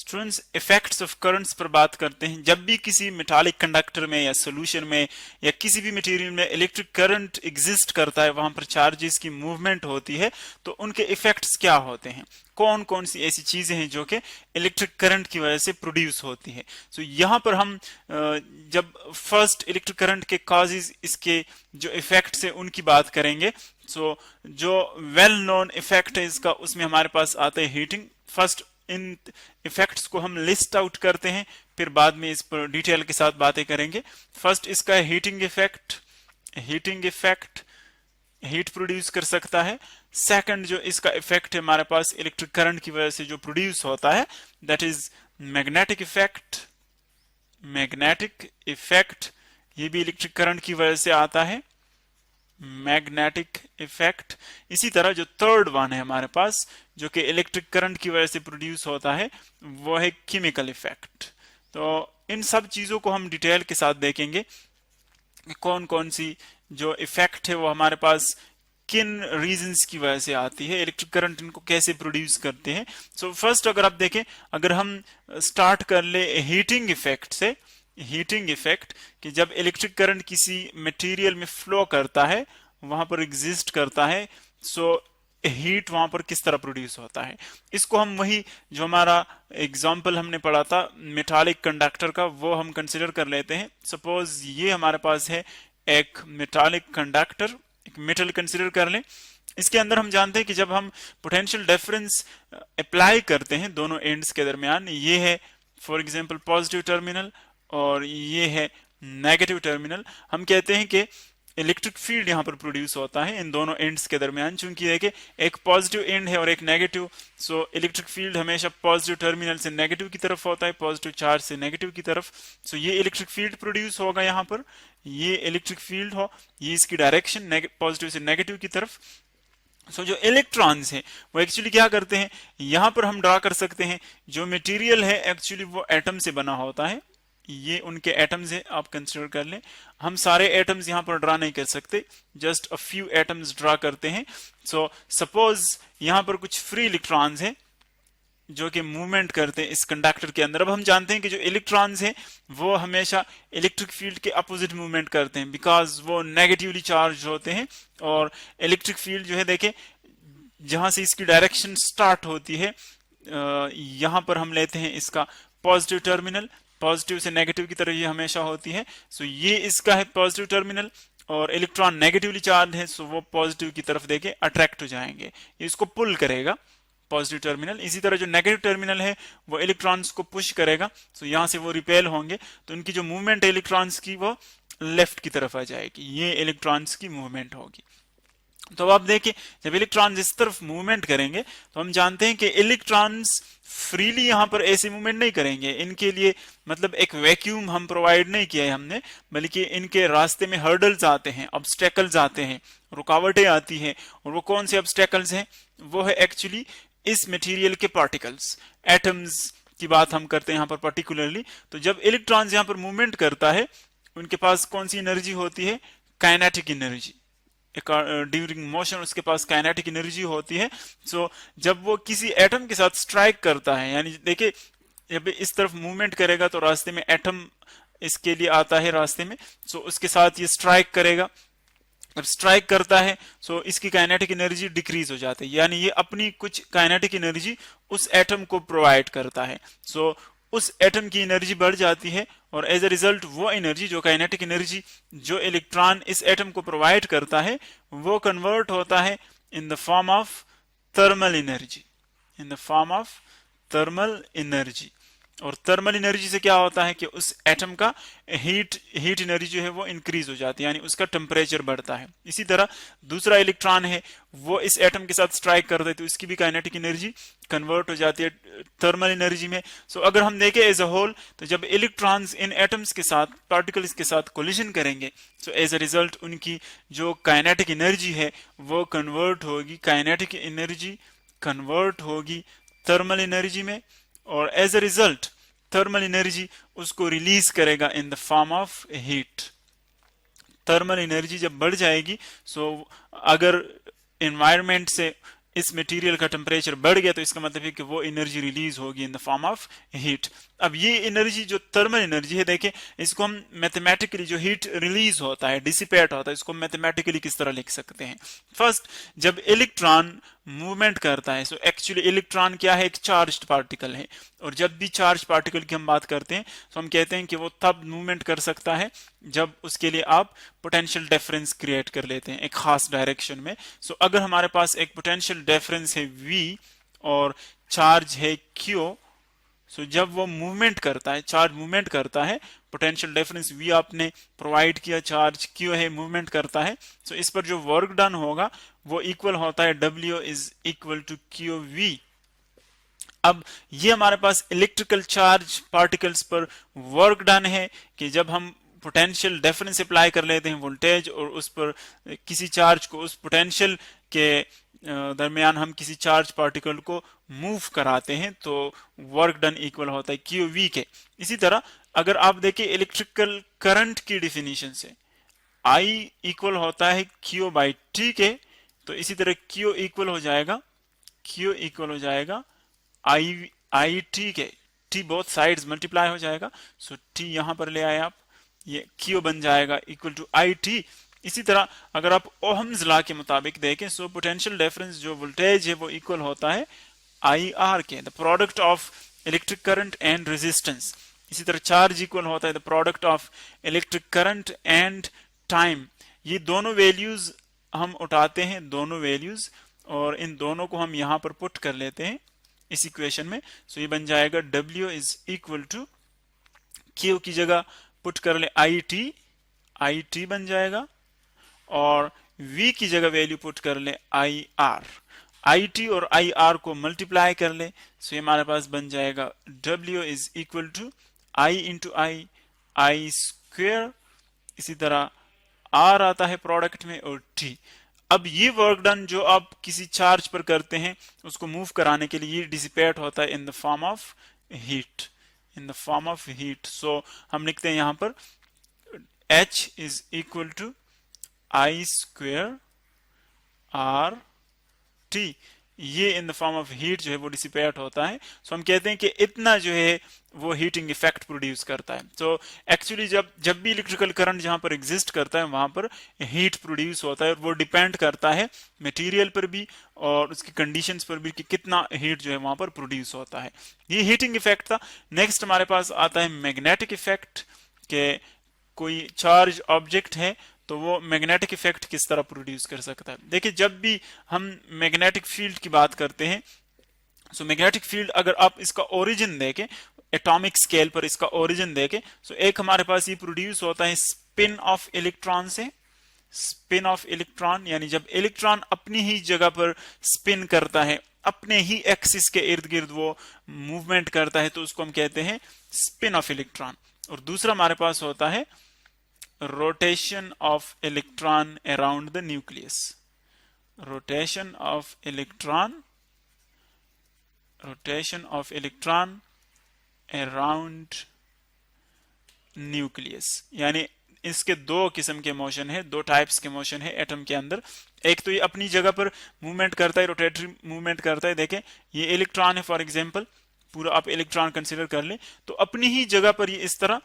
Students effects of currents पर बात करते हैं। जब भी किसी मेटालिक कंडक्टर में या सोल्यूशन में या किसी भी मटेरियल में इलेक्ट्रिक करंट एग्जिस्ट करता है, वहां पर चार्जेस की मूवमेंट होती है, तो उनके इफेक्ट्स क्या होते हैं, कौन कौन सी ऐसी चीजें हैं जो कि इलेक्ट्रिक करंट की वजह से प्रोड्यूस होती है। सो यहाँ पर हम जब फर्स्ट इलेक्ट्रिक करंट के कॉजेज, इसके जो इफेक्ट्स है उनकी बात करेंगे। सो जो वेल नोन इफेक्ट है इसका, उसमें हमारे पास आता है हीटिंग। फर्स्ट इन इफेक्ट्स को हम लिस्ट आउट करते हैं, फिर बाद में इस पर डिटेल के साथ बातें करेंगे। फर्स्ट इसका है heating effect. Heating effect heat produce कर सकता है। सेकंड जो इसका इफेक्ट है हमारे पास इलेक्ट्रिक करंट की वजह से जो प्रोड्यूस होता है, that is magnetic effect. Magnetic effect ये भी इलेक्ट्रिक करंट की वजह से आता है, मैग्नेटिक इफेक्ट। इसी तरह जो थर्ड वन है हमारे पास जो कि इलेक्ट्रिक करंट की वजह से प्रोड्यूस होता है, वो है केमिकल इफेक्ट। तो इन सब चीजों को हम डिटेल के साथ देखेंगे, कौन कौन सी जो इफेक्ट है वो हमारे पास किन रीजंस की वजह से आती है, इलेक्ट्रिक करंट इनको कैसे प्रोड्यूस करते हैं। सो फर्स्ट अगर आप देखें, अगर हम स्टार्ट कर ले हीटिंग इफेक्ट से, हीटिंग इफेक्ट कि जब इलेक्ट्रिक करंट किसी मटेरियल में फ्लो करता है, वहां पर एग्जिस्ट करता है, सो हीट वहां पर किस तरह प्रोड्यूस होता है, इसको हम वही जो हमारा एग्जांपल हमने पढ़ा था मेटालिक कंडक्टर का, वो हम कंसिडर कर लेते हैं। सपोज ये हमारे पास है एक मेटालिक कंडक्टर, एक मेटल कंसिडर कर लें। इसके अंदर हम जानते हैं कि जब हम पोटेंशियल डिफरेंस अप्लाई करते हैं दोनों एंड्स के दरमियान, ये है फॉर एग्जांपल पॉजिटिव टर्मिनल और ये है नेगेटिव टर्मिनल, हम कहते हैं कि इलेक्ट्रिक फील्ड यहां पर प्रोड्यूस होता है इन दोनों एंड्स के दरमियान। चूंकि देखिए एक पॉजिटिव एंड है और एक नेगेटिव, सो इलेक्ट्रिक फील्ड हमेशा पॉजिटिव टर्मिनल से नेगेटिव की तरफ होता है, पॉजिटिव चार्ज से नेगेटिव की तरफ। सो ये इलेक्ट्रिक फील्ड प्रोड्यूस होगा यहाँ पर, ये इलेक्ट्रिक फील्ड हो, ये इसकी डायरेक्शन पॉजिटिव से नेगेटिव की तरफ। सो जो इलेक्ट्रॉन्स हैं वो एक्चुअली क्या करते हैं, यहां पर हम ड्रा कर सकते हैं जो मटेरियल है एक्चुअली वो एटम से बना होता है, ये उनके एटम्स है, आप कंसिडर कर लें। हम सारे एटम्स यहां पर ड्रा नहीं कर सकते, just a few atoms draw करते हैं। सो सपोज यहां पर कुछ फ्री इलेक्ट्रॉन्स हैं जो कि मूवमेंट करते हैं इस कंडक्टर के अंदर। अब हम जानते हैं कि जो इलेक्ट्रॉन्स हैं वो हमेशा इलेक्ट्रिक फील्ड के अपोजिट मूवमेंट करते हैं, बिकॉज वो नेगेटिवली चार्ज होते हैं। और इलेक्ट्रिक फील्ड जो है देखें, जहां से इसकी डायरेक्शन स्टार्ट होती है, यहां पर हम लेते हैं इसका पॉजिटिव टर्मिनल, पॉजिटिव से नेगेटिव की तरफ ये हमेशा होती है। सो ये इसका है पॉजिटिव टर्मिनल और इलेक्ट्रॉन नेगेटिवली चार्ज है, सो वो पॉजिटिव की तरफ देके अट्रैक्ट हो जाएंगे, ये इसको पुल करेगा पॉजिटिव टर्मिनल। इसी तरह जो नेगेटिव टर्मिनल है वो इलेक्ट्रॉन्स को पुश करेगा, सो यहां से वो रिपेल होंगे, तो उनकी जो मूवमेंट है इलेक्ट्रॉन्स की वो लेफ्ट की तरफ आ जाएगी, ये इलेक्ट्रॉन्स की मूवमेंट होगी। तो अब आप देखिए जब इलेक्ट्रॉन्स इस तरफ मूवमेंट करेंगे तो हम जानते हैं कि इलेक्ट्रॉन्स फ्रीली यहां पर ऐसे मूवमेंट नहीं करेंगे, इनके लिए मतलब एक वैक्यूम हम प्रोवाइड नहीं किया है हमने, बल्कि इनके रास्ते में हर्डल्स आते हैं, ऑब्स्टेकल्स आते हैं, रुकावटें आती हैं। और वो कौन से ऑब्स्टेकल्स हैं, वो है एक्चुअली इस मटेरियल के पार्टिकल्स, एटम्स की बात हम करते हैं यहाँ पर पर्टिकुलरली। तो जब इलेक्ट्रॉन्स यहाँ पर मूवमेंट करता है, उनके पास कौन सी एनर्जी होती है, काइनेटिक एनर्जी। ड्यूरिंग मोशन उसके पास काइनेटिक एनर्जी होती है। सो जब वो किसी एटम के साथ स्ट्राइक करता है, यानी देखिए जब इस तरफ मूवमेंट करेगा तो रास्ते में एटम इसके लिए आता है रास्ते में, सो उसके साथ ये स्ट्राइक करेगा। जब स्ट्राइक करता है सो इसकी काइनेटिक एनर्जी डिक्रीज हो जाती है, यानी ये अपनी कुछ काइनेटिक एनर्जी उस एटम को प्रोवाइड करता है। सो उस एटम की एनर्जी बढ़ जाती है और एज अ रिजल्ट वो एनर्जी जो काइनेटिक एनर्जी जो इलेक्ट्रॉन इस एटम को प्रोवाइड करता है वो कन्वर्ट होता है in the form of thermal energy, in the form of thermal energy. और थर्मल एनर्जी से क्या होता है कि उस एटम का हीट एनर्जी जो है वो इंक्रीज हो जाती है, यानी उसका टेम्परेचर बढ़ता है। इसी तरह दूसरा इलेक्ट्रॉन है वो इस एटम के साथ स्ट्राइक करता है तो इसकी भी काइनेटिक एनर्जी कन्वर्ट हो जाती है थर्मल एनर्जी में। सो अगर हम देखें एज अ होल, तो जब इलेक्ट्रॉन्स इन एटम्स के साथ, पार्टिकल्स के साथ कोलिजन करेंगे, सो एज अ रिजल्ट उनकी जो काइनेटिक एनर्जी है वो कन्वर्ट होगी, काइनेटिक एनर्जी कन्वर्ट होगी थर्मल एनर्जी में, और as a result thermal energy उसको रिलीज करेगा in the form of heat. Thermal energy जब बढ़ जाएगी, सो अगर एनवायरनमेंट से इस मटेरियल का टेम्परेचर बढ़ गया तो इसका मतलब है कि वो एनर्जी रिलीज होगी इन द फॉर्म ऑफ हीट। अब ये एनर्जी जो थर्मल एनर्जी है, देखें इसको हम मैथमेटिकली, जो हीट रिलीज होता है, डिसिपेट होता है, इसको मैथमेटिकली किस तरह लिख सकते हैं। फर्स्ट, जब इलेक्ट्रॉन मूवमेंट करता है, सो एक्चुअली इलेक्ट्रॉन क्या है, एक चार्ज्ड पार्टिकल है, और जब भी चार्ज पार्टिकल की हम बात करते हैं तो हम कहते हैं कि वो तब मूवमेंट कर सकता है जब उसके लिए आप पोटेंशियल डिफरेंस क्रिएट कर लेते हैं एक खास डायरेक्शन में। सो अगर हमारे पास एक पोटेंशियल डिफरेंस है V और चार्ज है Q, सो जब वो मूवमेंट करता है, चार्ज मूवमेंट करता है, पोटेंशियल डिफरेंस V आपने प्रोवाइड किया, चार्ज Q है, मूवमेंट करता है, सो इस पर जो वर्क डन होगा वो इक्वल होता है W is equal to QV। अब ये हमारे पास इलेक्ट्रिकल चार्ज पार्टिकल्स पर वर्क डन है कि जब हम पोटेंशियल डिफरेंस अप्लाई कर लेते हैं वोल्टेज, और उस पर किसी चार्ज को, उस पोटेंशियल के दरमियान हम किसी चार्ज पार्टिकल को मूव कराते हैं, तो वर्क डन इक्वल होता है QV के। इसी तरह अगर आप देखें इलेक्ट्रिकल करंट की डिफिनीशन से, I इक्वल होता है Q बाई T के, तो इसी तरह Q इक्वल हो जाएगा I T के, T बोथ साइड्स मल्टीप्लाई हो जाएगा, सो T यहां पर ले आए आप, ये Q बन जाएगा इक्वल टू IT। इसी तरह अगर आप ओहम्स लॉ के मुताबिक देखें, सो पोटेंशियल डिफरेंस जो वोल्टेज है वो इक्वल होता है IR के, the product of electric current and resistance. इसी तरह चार्ज इक्वल होता है the product of electric current and time. ये दोनों वैल्यूज हम उठाते हैं, दोनों वैल्यूज, और इन दोनों को हम यहां पर पुट कर लेते हैं इस इक्वेशन में। सो ये बन जाएगा W is equal to, Q की जगह पुट कर ले IT बन जाएगा, और V की जगह वैल्यू पुट कर ले IR। IT और IR को मल्टीप्लाई कर ले, सो ये हमारे पास बन जाएगा W is equal to I into I square. इसी तरह R आता है प्रोडक्ट में, और T। अब ये वर्क डन जो आप किसी चार्ज पर करते हैं उसको मूव कराने के लिए, ये डिसिपेट होता है in the form of heat, so हम लिखते हैं यहां पर H is equal to I square RT। ये in the form of heat जो है वो डिसिपेट होता है। सो हम कहते हैं कि इतना जो है वो हीटिंग इफेक्ट प्रोड्यूस करता है। तो एक्चुअली जब भी इलेक्ट्रिकल करंट जहां पर एग्जिस्ट करता है वहां पर हीट प्रोड्यूस होता है, और वो डिपेंड करता है मटेरियल पर भी और उसकी कंडीशंस पर भी कि कितना हीट जो है वहां पर प्रोड्यूस होता है। ये हीटिंग इफेक्ट था। नेक्स्ट हमारे पास आता है मैग्नेटिक इफेक्ट, के कोई चार्ज ऑब्जेक्ट है तो वो मैग्नेटिक इफेक्ट किस तरह प्रोड्यूस कर सकता है। देखिए जब भी हम मैग्नेटिक फील्ड की बात करते हैं, सो मैग्नेटिक फील्ड अगर आप इसका ओरिजिन देखें, एटॉमिक स्केल पर इसका ओरिजिन देखें, सो एक हमारे पास ये प्रोड्यूस होता है स्पिन ऑफ इलेक्ट्रॉन से। स्पिन ऑफ इलेक्ट्रॉन यानी जब इलेक्ट्रॉन अपनी ही जगह पर स्पिन करता है, अपने ही एक्सिस के इर्द गिर्द वो मूवमेंट करता है, तो उसको हम कहते हैं स्पिन ऑफ इलेक्ट्रॉन। और दूसरा हमारे पास होता है rotation of electron around the nucleus. Rotation of electron around nucleus, यानी इसके दो किस्म के मोशन है, दो टाइप्स के मोशन है एटम के अंदर। एक तो ये अपनी जगह पर मूवमेंट करता है, रोटेटरी मूवमेंट करता है। देखें ये इलेक्ट्रॉन है फॉर एग्जांपल, पूरा आप इलेक्ट्रॉन कंसीडर कर ले, तो अपनी ही जगह पर ये इस तरह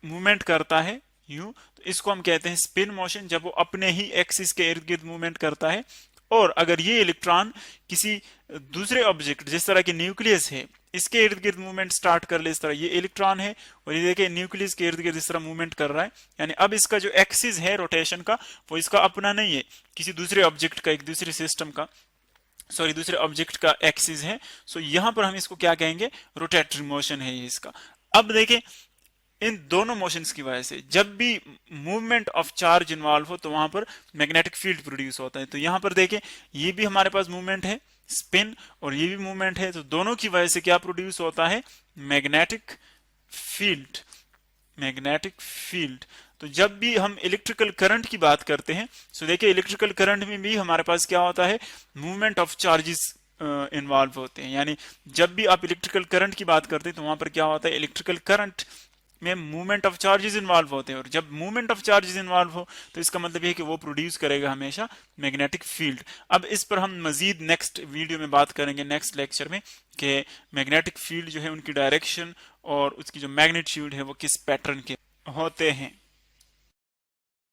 मूवमेंट करता है यूं, तो इसको हम कहते हैं स्पिन मोशन, जब वो अपने ही एक्सिस के इर्द गिर्द मूवमेंट करता है। और अगर ये इलेक्ट्रॉन किसी दूसरे ऑब्जेक्ट जिस तरह के न्यूक्लियस है इसके इर्द गिर्द मूवमेंट स्टार्ट कर ले, इस तरह ये इलेक्ट्रॉन है और ये देखिए न्यूक्लियस के इर्द गिर्द इस तरह मूवमेंट कर रहा है, यानी अब इसका जो एक्सिस है रोटेशन का वो इसका अपना नहीं है, किसी दूसरे ऑब्जेक्ट का, एक दूसरे सिस्टम का, सॉरी दूसरे ऑब्जेक्ट का एक्सिस है। सो यहां पर हम इसको क्या कहेंगे, रोटेटरी मोशन है ये इसका। अब देखें इन दोनों मोशंस की वजह से जब भी मूवमेंट ऑफ चार्ज इन्वॉल्व हो तो वहां पर मैग्नेटिक फील्ड प्रोड्यूस होता है। तो यहां पर देखें ये भी हमारे पास मूवमेंट है स्पिन, और ये भी मूवमेंट है, तो दोनों की वजह से क्या प्रोड्यूस होता है, मैग्नेटिक फील्ड। तो जब भी हम इलेक्ट्रिकल करंट की बात करते हैं, सो देखिए इलेक्ट्रिकल करंट में भी हमारे पास क्या होता है, मूवमेंट ऑफ चार्जेस इन्वॉल्व होते हैं। यानी जब भी आप इलेक्ट्रिकल करंट की बात करते हैं तो वहां पर क्या होता है, इलेक्ट्रिकल करंट में मूवमेंट ऑफ चार्जेस इन्वॉल्व होते हैं, और जब मूवमेंट ऑफ चार्जेस इन्वॉल्व हो तो इसका मतलब है कि वो प्रोड्यूस करेगा हमेशा मैग्नेटिक फील्ड। अब इस पर हम मजीद नेक्स्ट वीडियो में बात करेंगे, नेक्स्ट लेक्चर में, कि मैग्नेटिक फील्ड जो है उनकी डायरेक्शन और उसकी जो मैग्नीट्यूड है वो किस पैटर्न के होते हैं।